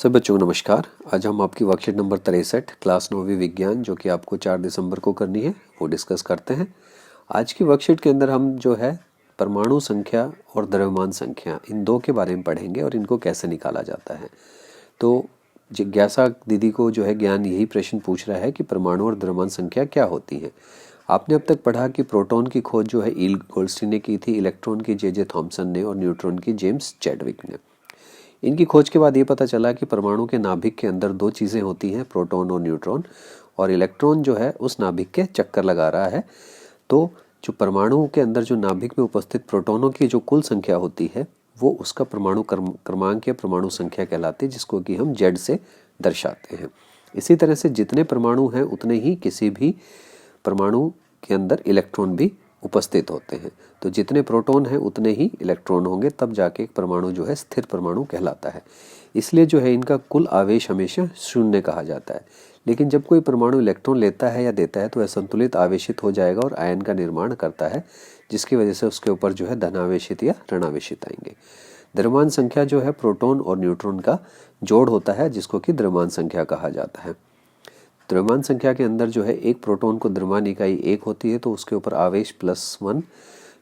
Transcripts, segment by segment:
सभी बच्चों को नमस्कार। आज हम आपकी वर्कशीट नंबर 63 क्लास 9वीं विज्ञान जो कि आपको 4 दिसंबर को करनी है वो डिस्कस करते हैं। आज की वर्कशीट के अंदर हम जो है परमाणु संख्या और द्रव्यमान संख्या इन दो के बारे में पढ़ेंगे और इनको कैसे निकाला जाता है। तो जिज्ञासा दीदी को जो है ज्ञान यही प्रश्न पूछ रहा है कि परमाणु और द्रव्यमान संख्या क्या होती है। आपने अब तक पढ़ा कि प्रोटॉन की खोज जो है ईल गोल्डस्टीन ने की थी, इलेक्ट्रॉन की जे थॉमसन ने और न्यूट्रॉन की जेम्स चैडविक ने। इनकी खोज के बाद ये पता चला कि परमाणु के नाभिक के अंदर दो चीज़ें होती हैं, प्रोटॉन और न्यूट्रॉन, और इलेक्ट्रॉन जो है उस नाभिक के चक्कर लगा रहा है। तो जो परमाणु के अंदर जो नाभिक में उपस्थित प्रोटॉनों की जो कुल संख्या होती है वो उसका परमाणु क्रमांक या परमाणु संख्या कहलाती है, जिसको कि हम जेड से दर्शाते हैं। इसी तरह से जितने परमाणु हैं उतने ही किसी भी परमाणु के अंदर इलेक्ट्रॉन भी उपस्थित होते हैं। तो जितने प्रोटॉन हैं उतने ही इलेक्ट्रॉन होंगे, तब जाके एक परमाणु जो है स्थिर परमाणु कहलाता है। इसलिए जो है इनका कुल आवेश हमेशा शून्य कहा जाता है। लेकिन जब कोई परमाणु इलेक्ट्रॉन लेता है या देता है तो वह संतुलित आवेशित हो जाएगा और आयन का निर्माण करता है, जिसकी वजह से उसके ऊपर जो है धनावेशित या ऋणावेशित आएंगे। द्रव्यमान संख्या जो है प्रोटॉन और न्यूट्रॉन का जोड़ होता है, जिसको कि द्रव्यमान संख्या कहा जाता है। द्रव्यमान संख्या के अंदर जो है एक प्रोटॉन को द्रव्यमान इकाई 1 होती है, तो उसके ऊपर आवेश +1।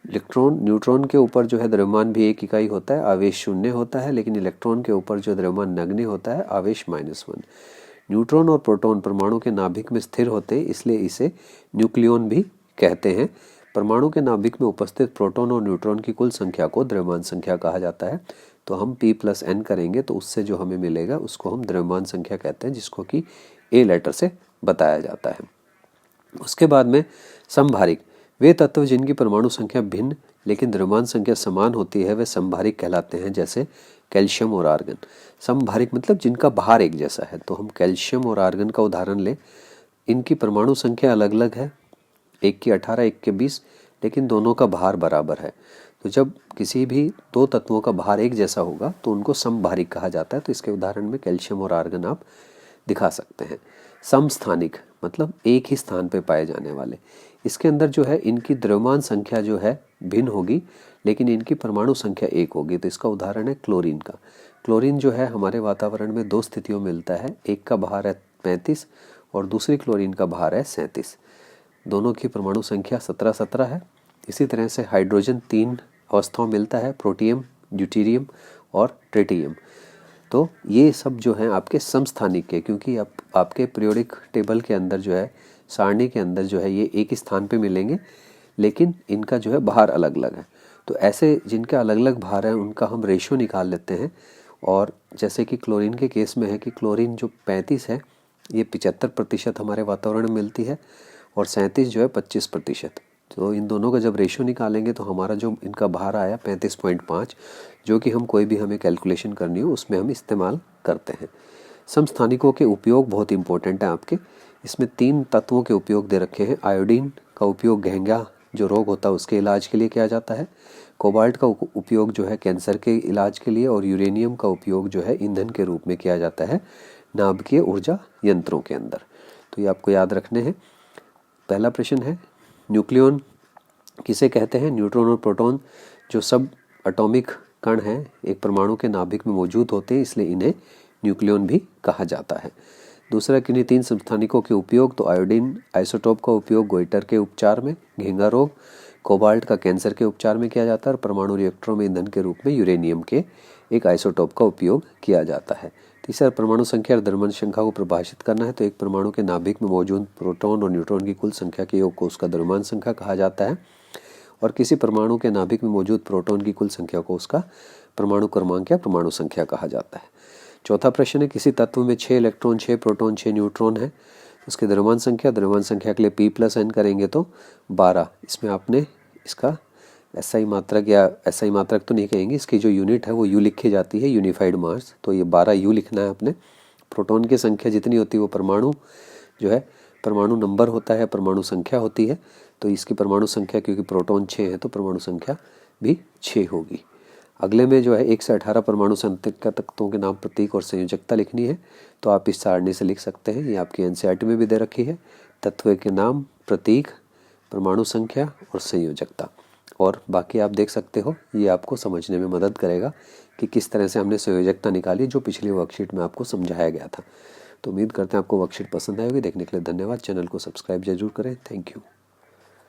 न्यूट्रॉन के ऊपर जो है द्रव्यमान भी 1 इकाई होता है, आवेश 0 होता है। लेकिन इलेक्ट्रॉन के ऊपर जो द्रव्यमान नगण्य होता है, आवेश -1। न्यूट्रॉन और प्रोटॉन परमाणु के नाभिक में स्थिर होते हैं, इसलिए इसे न्यूक्लियॉन भी कहते हैं। परमाणु के नाभिक में उपस्थित प्रोटॉन और न्यूट्रॉन की कुल संख्या को द्रव्यमान संख्या कहा जाता है। तो हम P+N करेंगे तो उससे जो हमें मिलेगा उसको हम द्रव्यमान संख्या कहते हैं, जिसको कि ए लेटर से बताया जाता है। उसके बाद में समभारिक, वे तत्व जिनकी परमाणु संख्या भिन्न लेकिन द्रव्यमान संख्या समान होती है वे समभारिक कहलाते हैं, जैसे कैल्शियम और आर्गन। समभारिक मतलब जिनका भार एक जैसा है। तो हम कैल्शियम और आर्गन का उदाहरण लें, इनकी परमाणु संख्या अलग अलग है, एक की 18 एक के 20, लेकिन दोनों का भार बराबर है। तो जब किसी भी दो तत्वों का भार एक जैसा होगा तो उनको समभारिक कहा जाता है। तो इसके उदाहरण में कैल्शियम और आर्गन आप दिखा सकते हैं। समस्थानिक मतलब एक ही स्थान पे पाए जाने वाले, इसके अंदर जो है इनकी द्रव्यमान संख्या जो है भिन्न होगी लेकिन इनकी परमाणु संख्या एक होगी। तो इसका उदाहरण है क्लोरीन का। क्लोरीन जो है हमारे वातावरण में दो स्थितियों में मिलता है, एक का भार है 35 और दूसरी क्लोरीन का भार है 37। दोनों की परमाणु संख्या 17 है। इसी तरह से हाइड्रोजन 3 अवस्थाओं में मिलता है, प्रोटियम, ड्यूटेरियम और ट्रिटियम। तो ये सब जो हैं आपके समस्थानिक के, क्योंकि आपके पीरियोडिक टेबल के अंदर जो है सारणी के अंदर जो है ये एक ही स्थान पे मिलेंगे लेकिन इनका जो है भार अलग अलग है। तो ऐसे जिनका अलग अलग भार है उनका हम रेशियो निकाल लेते हैं। और जैसे कि क्लोरीन के केस में है कि क्लोरीन जो 35 है ये 75% हमारे वातावरण में मिलती है और 37 जो है 25%। तो इन दोनों का जब रेशियो निकालेंगे तो हमारा जो इनका भार आया 35.5, जो कि हम कोई भी हमें कैलकुलेशन करनी हो उसमें हम इस्तेमाल करते हैं। समस्थानिकों के उपयोग बहुत इंपॉर्टेंट है आपके। इसमें 3 तत्वों के उपयोग दे रखे हैं। आयोडीन का उपयोग घेंगा जो रोग होता है उसके इलाज के लिए किया जाता है। कोबाल्ट का उपयोग जो है कैंसर के इलाज के लिए, और यूरेनियम का उपयोग जो है ईंधन के रूप में किया जाता है नाभिकीय ऊर्जा यंत्रों के अंदर। तो ये आपको याद रखने हैं। पहला प्रश्न है, न्यूक्लियॉन किसे कहते हैं? न्यूट्रॉन और प्रोटॉन जो सब एटॉमिक कण हैं एक परमाणु के नाभिक में मौजूद होते हैं, इसलिए इन्हें न्यूक्लियॉन भी कहा जाता है। दूसरा, किन्हीं 3 समस्थानिकों के उपयोग, तो आयोडीन आइसोटोप का उपयोग गोइटर के उपचार में, घेंगा रोग, कोबाल्ट का कैंसर के उपचार में किया जाता है, और परमाणु रिएक्टरों में ईंधन के रूप में यूरेनियम के एक आइसोटोप का उपयोग किया जाता है। तीसरा, परमाणु संख्या और द्रव्यमान संख्या को परिभाषित करना है। तो एक परमाणु के नाभिक में मौजूद प्रोटॉन और न्यूट्रॉन की कुल संख्या के योग को उसका द्रव्यमान संख्या कहा जाता है, और किसी परमाणु के नाभिक में मौजूद प्रोटॉन की कुल संख्या को उसका परमाणु क्रमांक या परमाणु संख्या कहा जाता है। चौथा प्रश्न है, किसी तत्व में 6 इलेक्ट्रॉन, 6 प्रोटॉन, 6 न्यूट्रॉन है, उसके द्रव्यमान संख्या के लिए P+N करेंगे तो 12। इसमें आपने इसका SI मात्रक या SI मात्रक तो नहीं कहेंगे, इसकी जो यूनिट है वो U लिखी जाती है, यूनिफाइड मास। तो ये 12 U लिखना है आपने। प्रोटॉन की संख्या जितनी होती है वो परमाणु जो है परमाणु नंबर होता है, परमाणु संख्या होती है। तो इसकी परमाणु संख्या, क्योंकि प्रोटॉन 6 है तो परमाणु संख्या भी 6 होगी। अगले में जो है 1 से 18 परमाणु संख्या तत्वों के नाम, प्रतीक और संयोजकता लिखनी है। तो आप इस सारणी से लिख सकते हैं, ये आपकी NCERT में भी दे रखी है। तत्व के नाम, प्रतीक, परमाणु संख्या और संयोजकता। और बाकी आप देख सकते हो, ये आपको समझने में मदद करेगा कि किस तरह से हमने संयोजकता निकाली जो पिछली वर्कशीट में आपको समझाया गया था। तो उम्मीद करते हैं आपको वर्कशीट पसंद आएगी। देखने के लिए धन्यवाद। चैनल को सब्सक्राइब जरूर करें। Thank you.